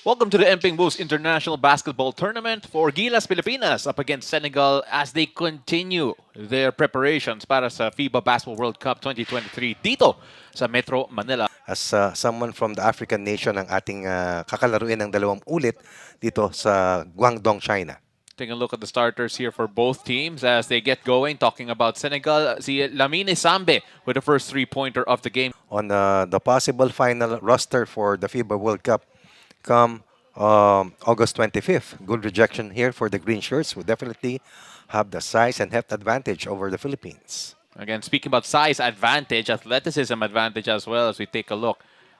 Welcome to the Emping Bulls International Basketball Tournament for Gilas, Pilipinas up against Senegal as they continue their preparations para sa FIBA Basketball World Cup 2023 dito sa Metro Manila. As someone from the African nation ang ating kakalaruin ng dalawang ulit dito sa Guangdong, China. Taking a look at the starters here for both teams as they get going. Talking about Senegal, si Lamine Sambe with the first three-pointer of the game. On the possible final roster for the FIBA World Cup come August 25th. Good rejection here for the green shirts who definitely have the size and heft advantage over the Philippines. Again, speaking about size advantage, athleticism advantage as well as we take a look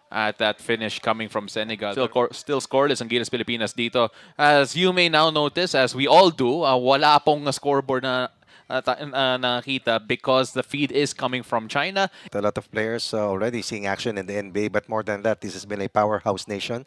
at that finish coming from Senegal. Still scoreless ang Gilas Pilipinas dito. As you may now notice, as we all do, wala pong scoreboard na nakita because the feed is coming from China. A lot of players already seeing action in the NBA, but more than that, this has been a powerhouse nation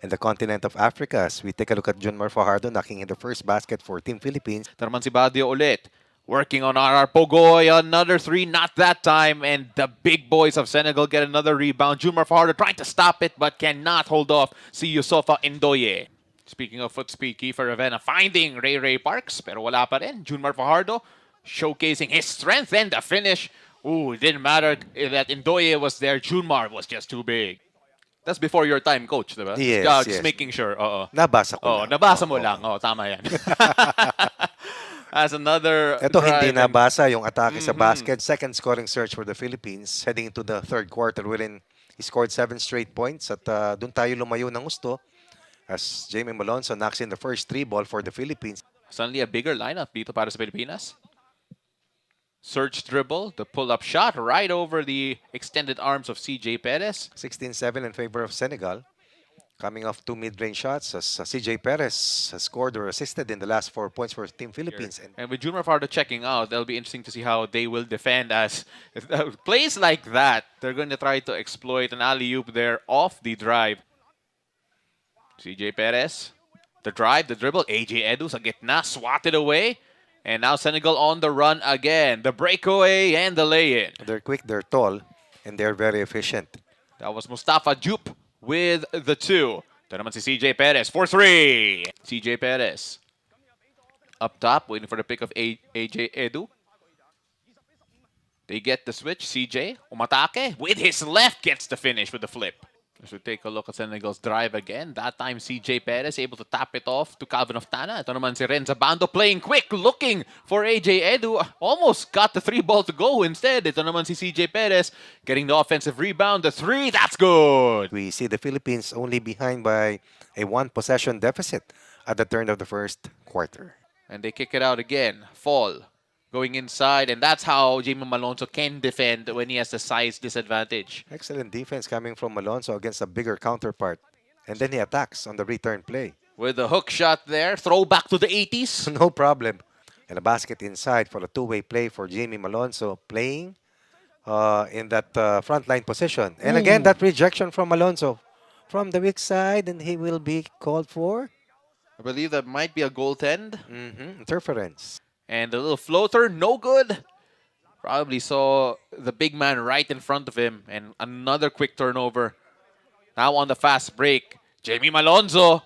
in the continent of Africa. As we take a look at Junmar Fajardo knocking in the first basket for Team Philippines. Ito naman si Badio ulit. Working on RR Pogoy, another three, not that time. And the big boys of Senegal get another rebound. Junmar Fajardo trying to stop it but cannot hold off si Yusofa Ndoye. Speaking of foot speed, Kiefer Ravenna finding Ray Parks pero wala pa rin. Junmar Fajardo showcasing his strength and the finish. Ooh, it didn't matter that Ndoye was there. Junmar was just too big. That's before your time, coach, diba? Yes, Just yes. making sure. Nabasa ko lang. Nabasa mo lang. Tama yan. As another Ito hindi drive nabasa yung atake sa basket. Second scoring surge for the Philippines heading into the third quarter wherein he scored 7 straight points at doon tayo lumayo ng gusto as Jamie Malonzo knocks in the first three ball for the Philippines. Suddenly a bigger lineup dito para sa Pilipinas. Surge dribble, the pull-up shot right over the extended arms of CJ Perez. 16-7 in favor of Senegal. Coming off two mid-range shots as CJ Perez has scored or assisted in the last 4 points for Team Philippines. And with Junmar Fajardo checking out, that'll be interesting to see how they will defend as plays like that. They're going to try to exploit an alley-oop there off the drive. CJ Perez, the drive, the dribble. AJ Edu sa gitna, swatted away. And now Senegal on the run again. The breakaway and the lay-in. They're quick, they're tall, and they're very efficient. That was Mustafa Diop with the two. Ito naman si CJ Perez for three. CJ Perez. Up top, waiting for the pick of AJ Edu. They get the switch. CJ, umatake. With his left, gets the finish with the flip. As we take a look at Senegal's drive again. That time, CJ Perez able to tap it off to Calvin Oftana. Ito naman si Renza Bando playing quick, looking for AJ Edu. Almost got the three ball to go instead. Ito naman si CJ Perez getting the offensive rebound. The three, that's good. We see the Philippines only behind by a one-possession deficit at the turn of the first quarter. And they kick it out again. Fall. Going inside, and that's how Jamie Malonzo can defend when he has the size disadvantage. Excellent defense coming from Malonzo against a bigger counterpart. And then he attacks on the return play. With the hook shot there, throwback to the 80s. No problem. And a basket inside for a two-way play for Jamie Malonzo playing in that frontline position. And again, that rejection from Malonzo from the weak side, and he will be called for I believe that might be a goaltend. interference. And the little floater, no good. Probably saw the big man right in front of him. And another quick turnover. Now on the fast break, Jamie Malonzo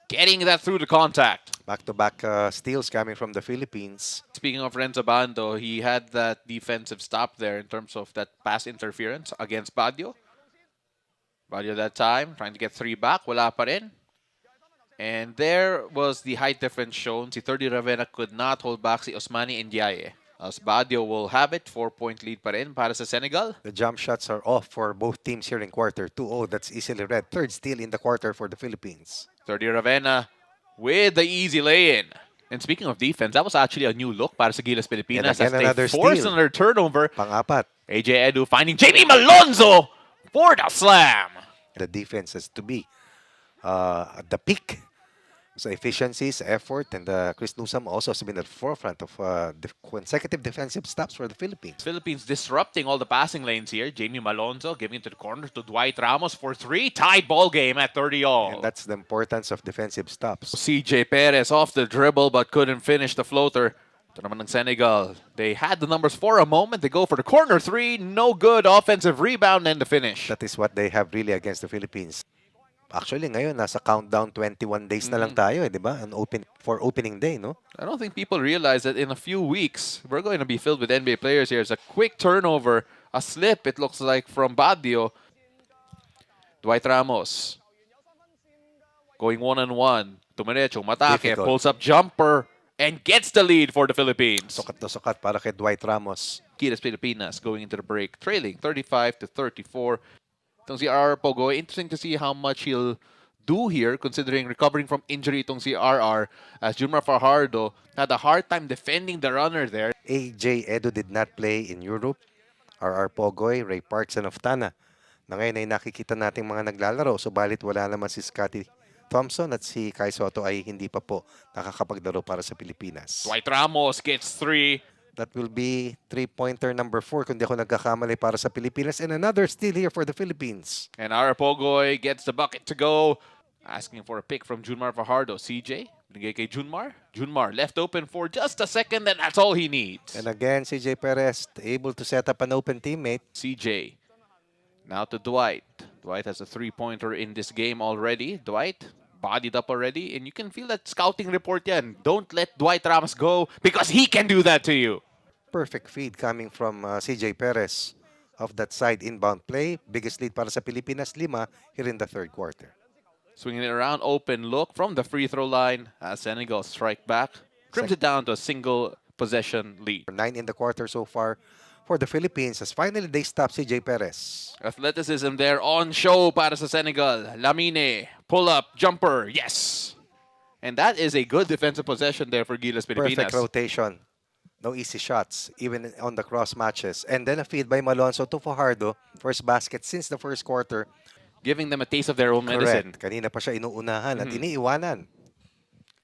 getting that through the contact. Back-to-back steals coming from the Philippines. Speaking of Renzo Bando, he had that defensive stop there in terms of that pass interference against Badio. Badio that time, trying to get three back. Wala pa rin. And there was the height difference shown. Si 30 Ravenna could not hold back si Osmani Ndiaye. As Badio will have it, 4-point lead pa rin para sa Senegal. The jump shots are off for both teams here in quarter 2-0. That's easily read. Third steal in the quarter for the Philippines. 30 Ravenna with the easy lay-in. And speaking of defense, that was actually a new look para sa Gilas Pilipinas. And again, as another they forced steal. another turnover. Pang-apat. AJ Edu finding Jamie Malonzo for the slam. The defense has to be at the peak. So efficiencies, effort, and Chris Newsom also has been at the forefront of consecutive defensive stops for the Philippines. Philippines disrupting all the passing lanes here. Jamie Malonzo giving it to the corner to Dwight Ramos for three. Tied ball game at 30-all. And that's the importance of defensive stops. CJ Perez off the dribble but couldn't finish the floater. Ito naman ng Senegal. They had the numbers for a moment. They go for the corner three. No good. Offensive rebound and the finish. That is what they have really against the Philippines. Actually, ngayon, nasa countdown 21 days na lang tayo, di ba? For opening day, no? I don't think people realize that in a few weeks, we're going to be filled with NBA players here. It's a quick turnover, a slip, it looks like, from Badio. Dwight Ramos going one-on-one. Tumirecho, matake, Difficult. pulls up jumper, and gets the lead for the Philippines. Sukat na sukat para kay Dwight Ramos. Gilas Pilipinas going into the break, trailing 35-34. Itong si RR Pogoy, interesting to see how much he'll do here, considering recovering from injury itong si RR, as Junmar Fajardo had a hard time defending the runner there. AJ Edu did not play in Europe. RR Pogoy, Ray Parks, and Oftana. Na ngayon ay nakikita nating mga naglalaro, subalit wala naman si Scotty Thompson at si Kai Soto ay hindi pa po nakakapaglaro para sa Pilipinas. Dwight Ramos gets 3. That will be 3-pointer number 4 kung di ako nagkakamali para sa Pilipinas. And another steal here for the Philippines. And RR Pogoy gets the bucket to go. Asking for a pick from Junmar Fajardo. CJ, binigay kay Junmar. Junmar left open for just a second, and that's all he needs. And again, CJ Perez able to set up an open teammate. CJ. Now to Dwight. Dwight has a three-pointer in this game already. Dwight bodied up already, and you can feel that scouting report yan. Don't let Dwight Ramos go because he can do that to you. Perfect feed coming from CJ Perez of that side inbound play. Biggest lead para sa Pilipinas, 5 here in the third quarter. Swinging it around, open look from the free throw line as Senegal strike back. Trims it down to a single possession lead. 9 in the quarter so far for the Philippines as finally they stop CJ Perez. Athleticism there on show para sa Senegal. Lamine, pull up, jumper, yes! And that is a good defensive possession there for Gilas Pilipinas. Perfect rotation. No easy shots, even on the cross matches. And then a feed by Malonzo to Fajardo. First basket since the first quarter. Giving them a taste of their own medicine. Correct. Kanina pa siya inuunahan at iniiwanan.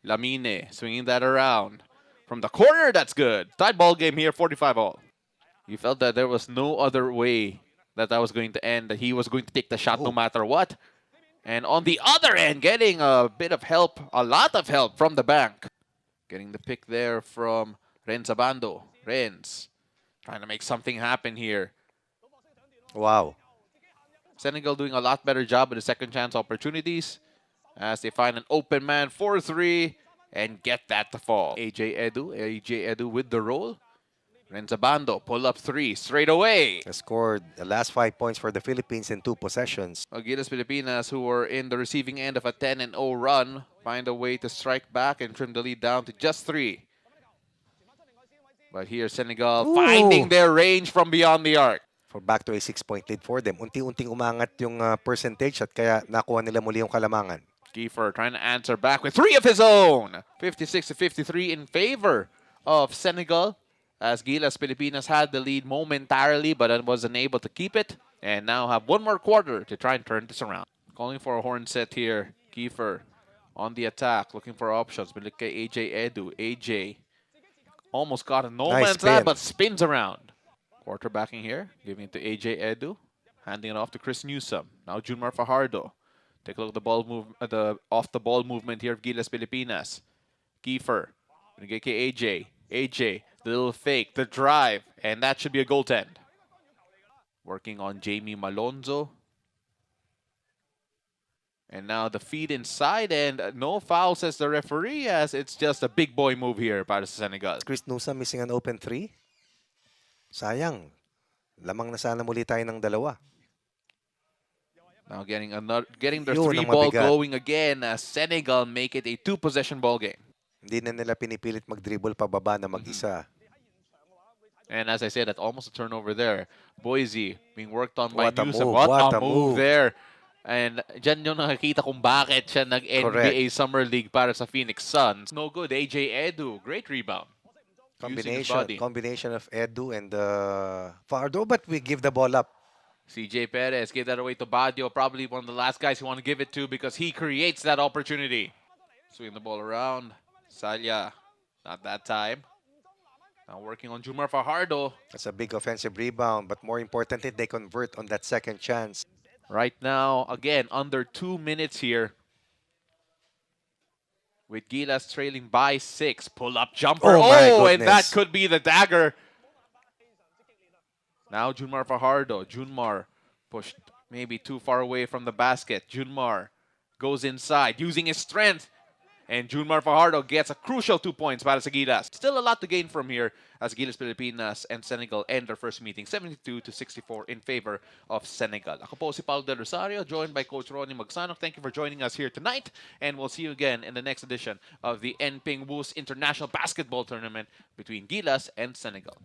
Lamine swinging that around. From the corner, that's good. Tied ball game here, 45-all. You felt that there was no other way that was going to end, that he was going to take the shot no matter what. And on the other end, getting a bit of help, a lot of help from the bank. Getting the pick there from Renz Abando. Renz trying to make something happen here. Wow. Senegal doing a lot better job with the second chance opportunities as they find an open man 4-3 and get that to fall. AJ Edu with the roll. Renzabando pull up 3 straight away. Has scored the last 5 points for the Philippines in 2 possessions. Gilas Pilipinas, who were in the receiving end of a 10-0 run, find a way to strike back and trim the lead down to just 3. But here Senegal finding their range from beyond the arc. For back to a 6-point lead for them. Unti-unting umangat yung percentage at kaya nakuha nila muli yung kalamangan. Kiefer trying to answer back with 3 of his own. 56-53 in favor of Senegal, as Gilas Pilipinas had the lead momentarily but was unable to keep it, and now have one more quarter to try and turn this around. Calling for a horn set here. Kiefer on the attack, looking for options. But look at AJ Edu. AJ almost got a no man's land, but spins around. Quarterbacking here, giving it to AJ Edu, handing it off to Chris Newsom. Now Junmar Fajardo. Take a look at the ball move, off the ball movement here of Gilas Pilipinas. Kiefer, AJ. AJ, the little fake, the drive, and that should be a goaltend. Working on Jamie Malonzo. And now the feed inside, and no foul, says the referee, as it's just a big boy move here para sa Senegal. Chris Newsom missing an open 3. Sayang. Lamang na sana muli tayo ng dalawa. Now getting their 3 ball going again as Senegal make it a 2-possession ball game. Hindi na nila pinipilit mag-dribble pababa na mag-isa. And as I said, that's almost a turnover there. Boise being worked on by What a Newsom. move, What a move there. And dyan yung nakikita kung bakit siya nag-NBA Summer League para sa Phoenix Suns. No good. AJ Edu, great rebound. Combination of Edu and Fajardo, but we give the ball up. CJ Perez gave that away to Badio, probably one of the last guys you want to give it to because he creates that opportunity. Swing the ball around. Salya, not that time. Now working on Junmar Fajardo. That's a big offensive rebound, but more importantly, they convert on that second chance. Right now, again, under 2 minutes here. With Gilas trailing by 6. Pull-up jumper. Oh, and that could be the dagger. Now Junmar Fajardo. Junmar pushed maybe too far away from the basket. Junmar goes inside using his strength. And Junmar Fajardo gets a crucial 2 points para sa Gilas. Still a lot to gain from here as Gilas Pilipinas and Senegal end their first meeting 72-64 in favor of Senegal. Ako po si Paulo Del Rosario, joined by Coach Ronnie Magsanok. Thank you for joining us here tonight, and we'll see you again in the next edition of the Enping Woos International Basketball Tournament between Gilas and Senegal.